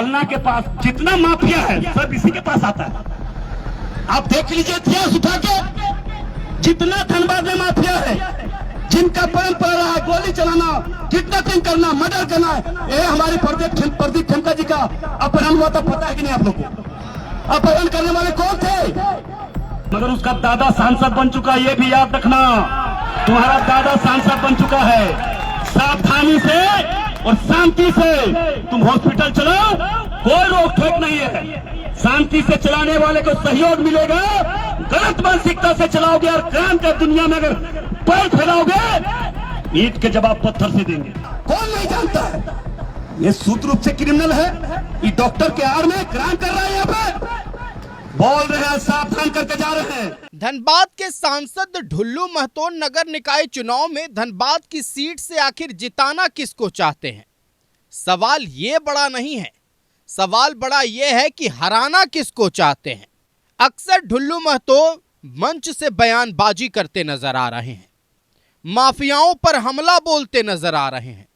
फलना के पास जितना माफिया है सब इसी के पास आता है। आप देख लीजिए इतिहास उठा के, जितना धनबाद में माफिया है, जिनका परंपरा रहा है गोली चलाना, किडनैपिंग करना, मर्डर करना, ये हमारे प्रदीप ठेमका जी का अपहरण हुआ था। पता है कि नहीं आप लोग को? अपहरण करने वाले कौन थे? मगर उसका दादा सांसद बन चुका, ये भी याद रखना। तुम्हारा दादा सांसद बन चुका है। सावधानी से और शांति से तुम हॉस्पिटल चलाओ, कोई रोक टोक नहीं है। शांति से चलाने वाले को सहयोग मिलेगा। गलत मानसिकता से चलाओगे और क्राइम का दुनिया में अगर पैर फैलाओगे, ईंट के जवाब पत्थर से देंगे। कौन नहीं जानता है ये सूत्र रूप से क्रिमिनल है। ये डॉक्टर के आड़ में क्राइम कर रहा है। यहाँ पे बोल रहे हैं, सावधान करके जा रहे हैं। धनबाद के सांसद ढुल्लू महतो नगर निकाय चुनाव में धनबाद की सीट से आखिर जिताना किसको चाहते हैं? सवाल ये बड़ा नहीं है, सवाल बड़ा ये है कि हराना किसको चाहते हैं। अक्सर ढुल्लू महतो मंच से बयानबाजी करते नजर आ रहे हैं, माफियाओं पर हमला बोलते नजर आ रहे हैं,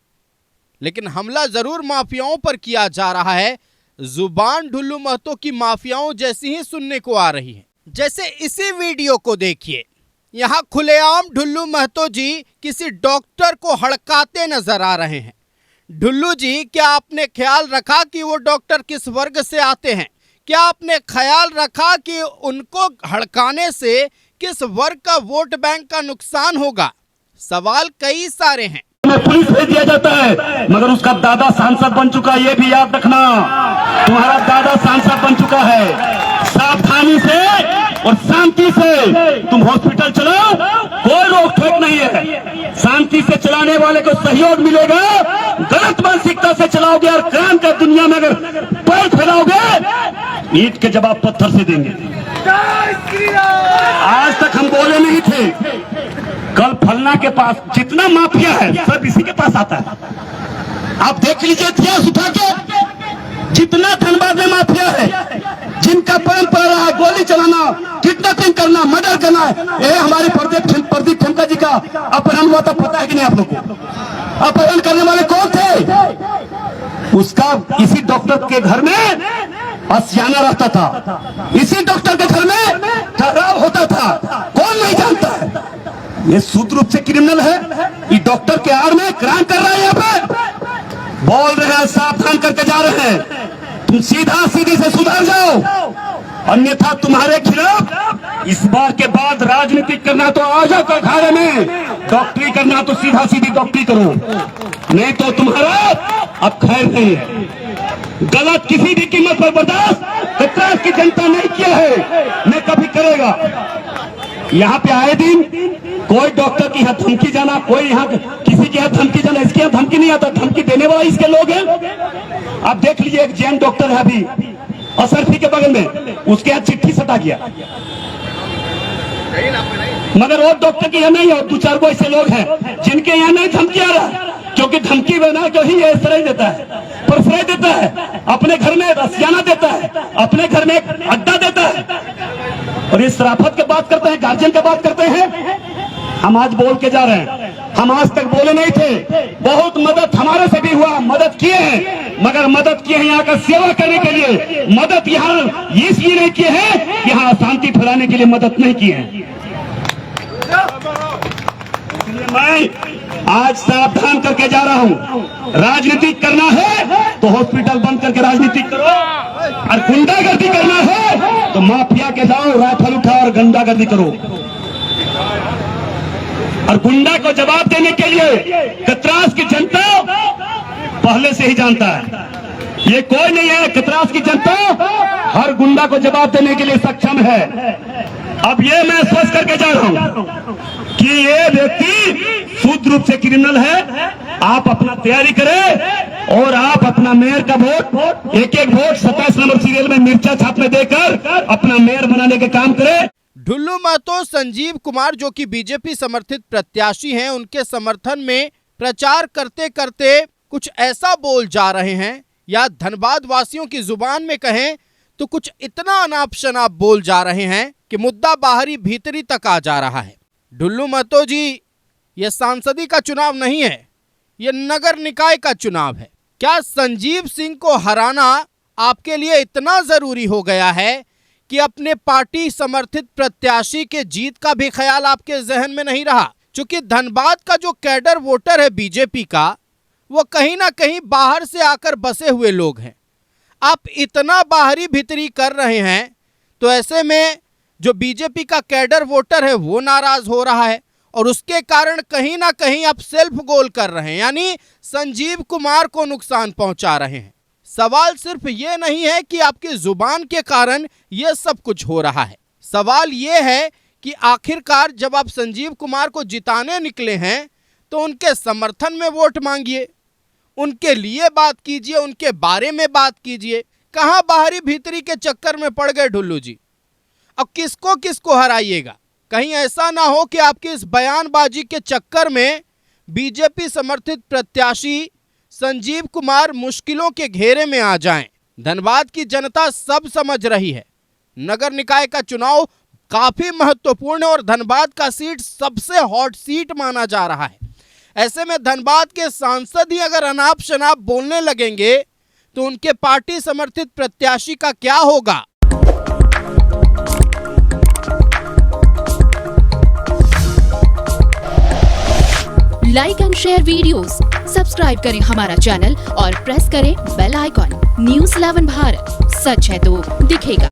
लेकिन हमला जरूर माफियाओं पर किया जा रहा है। जुबान ढुल्लू महतो की माफियाओं जैसी ही सुनने को आ रही है। जैसे इसी वीडियो को देखिए, यहां खुलेआम ढुल्लू महतो जी किसी डॉक्टर को हड़काते नजर आ रहे हैं। ढुल्लू जी, क्या आपने ख्याल रखा कि वो डॉक्टर किस वर्ग से आते हैं? क्या आपने ख्याल रखा कि उनको हड़काने से किस वर्ग का वोट बैंक का नुकसान होगा? सवाल कई सारे हैं। पुलिस भेज दिया जाता है, मगर उसका दादा सांसद बन चुका, ये भी याद रखना। तुम्हारा दादा सांसद बन चुका है। सावधानी से और शांति से तुम हॉस्पिटल चलाओ, कोई रोक टोक नहीं है। शांति से चलाने वाले को सहयोग मिलेगा। गलत मानसिकता से चलाओगे और क्राइम का दुनिया में अगर पैर फैलाओगे, ईंट के जवाब पत्थर से देंगे। आज तक हम बोले नहीं थे। कल फलना के पास जितना माफिया है सब इसी के पास आता है। आप देख लीजिए इतिहास उठा के, जितना धनबाद में माफिया है, जिनका परंपरा रहा है गोली चलाना, किडनैपिंग करना, मर्डर करना, ये हमारे प्रदीप ठेमका जी का अपहरण हुआ था। पता है कि नहीं आप लोग को? अपहरण करने वाले कौन थे? उसका इसी डॉक्टर के घर में आशियाना रहता था, इसी डॉक्टर के घर में ठहराव होता था। कौन नहीं जानता है ये सूत्र रूप से क्रिमिनल है। ये डॉक्टर के आड़ में क्राइम कर रहा है। यहाँ पे बोल रहे हैं, सावधान करके जा रहे हैं। तुम सीधा सीधी से सुधर जाओ, अन्यथा तुम्हारे खिलाफ इस बार के बाद राजनीति करना तो आ जाओ अखाड़े में, डॉक्टरी करना तो सीधा सीधी डॉक्टरी करो, नहीं तो तुम्हारा अब खैर नहीं है। गलत किसी भी कीमत पर बर्दाश्त कतरास की जनता नहीं किया है, न कभी करेगा। यहाँ पे आए दिन कोई डॉक्टर की यहाँ धमकी जाना, कोई यहाँ किसी की यहाँ धमकी जाना, इसके यहाँ धमकी नहीं आता, धमकी देने वाला इसके लोग हैं। आप देख लीजिए, एक जैन डॉक्टर है अभी असरफी के बगल में, उसके यहाँ चिट्ठी सटा गया, मगर वो डॉक्टर की यहाँ नहीं है। दो चार को ऐसे लोग हैं जिनके यहाँ नहीं धमकी आ रहा, क्योंकि धमकी बना के ही श्रेय देता है, प्रश्रय देता है, अपने घर में रसियाना देता है, अपने घर में एक अड्डा देता है, और इस शराफत की बात करते हैं, गार्जियन की बात करते हैं। हम आज बोल के जा रहे हैं, हम आज तक बोले नहीं थे। बहुत मदद हमारे से भी हुआ, मदद किए हैं, मगर मदद किए हैं यहाँ का सेवा करने के लिए। मदद यहाँ इसलिए नहीं किए हैं कि यहाँ शांति फैलाने के लिए मदद नहीं किए हैं। इसलिए मैं आज सावधान करके जा रहा हूँ। राजनीति करना है तो हॉस्पिटल बंद करके राजनीति करो, और गुंडागर्दी करना है तो माफिया के जाओ, राइफल उठाओ और गुंडागर्दी करो। और गुंडा को जवाब देने के लिए कतरास की जनता पहले से ही जानता है। ये कोई नहीं है, कतरास की जनता हर गुंडा को जवाब देने के लिए सक्षम है। अब ये मैं स्पष्ट करके जा रहा हूं कि ये व्यक्ति शुद्ध रूप से क्रिमिनल है। आप अपना तैयारी करें और आप अपना मेयर का वोट, एक एक वोट 27 नंबर सीरियल में मिर्चा छाप में देकर अपना मेयर बनाने के काम करें। ढुल्लू महतो संजीव कुमार, जो कि बीजेपी समर्थित प्रत्याशी हैं, उनके समर्थन में प्रचार करते करते कुछ ऐसा बोल जा रहे हैं, या धनबाद वासियों की जुबान में कहें तो कुछ इतना अनाप शनाप बोल जा रहे हैं कि मुद्दा बाहरी भीतरी तक आ जा रहा है। ढुल्लू महतो जी, यह सांसदी का चुनाव नहीं है, यह नगर निकाय का चुनाव है। क्या संजीव सिंह को हराना आपके लिए इतना जरूरी हो गया है कि अपने पार्टी समर्थित प्रत्याशी के जीत का भी ख्याल आपके जहन में नहीं रहा। क्योंकि धनबाद का जो कैडर वोटर है बीजेपी का, वो कहीं ना कहीं बाहर से आकर बसे हुए लोग हैं। आप इतना बाहरी भीतरी कर रहे हैं तो ऐसे में जो बीजेपी का कैडर वोटर है वो नाराज हो रहा है और उसके कारण कहीं ना कहीं आप सेल्फ गोल कर रहे हैं, यानी संजीव कुमार को नुकसान पहुंचा रहे हैं। सवाल सिर्फ ये नहीं है कि आपकी जुबान के कारण यह सब कुछ हो रहा है, सवाल ये है कि आखिरकार जब आप संजीव कुमार को जिताने निकले हैं तो उनके समर्थन में वोट मांगिए, उनके लिए बात कीजिए, उनके बारे में बात कीजिए। कहां बाहरी भीतरी के चक्कर में पड़ गए ढुल्लू जी? अब किसको किसको हराइएगा? कहीं ऐसा ना हो कि आपकी इस बयानबाजी के चक्कर में बीजेपी समर्थित प्रत्याशी संजीव कुमार मुश्किलों के घेरे में आ जाएं। धनबाद की जनता सब समझ रही है, नगर निकाय का चुनाव काफी महत्वपूर्ण है और धनबाद का सीट सबसे हॉट सीट माना जा रहा है। ऐसे में धनबाद के सांसद ही अगर अनाप शनाप बोलने लगेंगे तो उनके पार्टी समर्थित प्रत्याशी का क्या होगा? Like and share videos, subscribe करें हमारा चैनल और प्रेस करें बेल आइकॉन। न्यूज़ 11 भारत, सच है तो दिखेगा।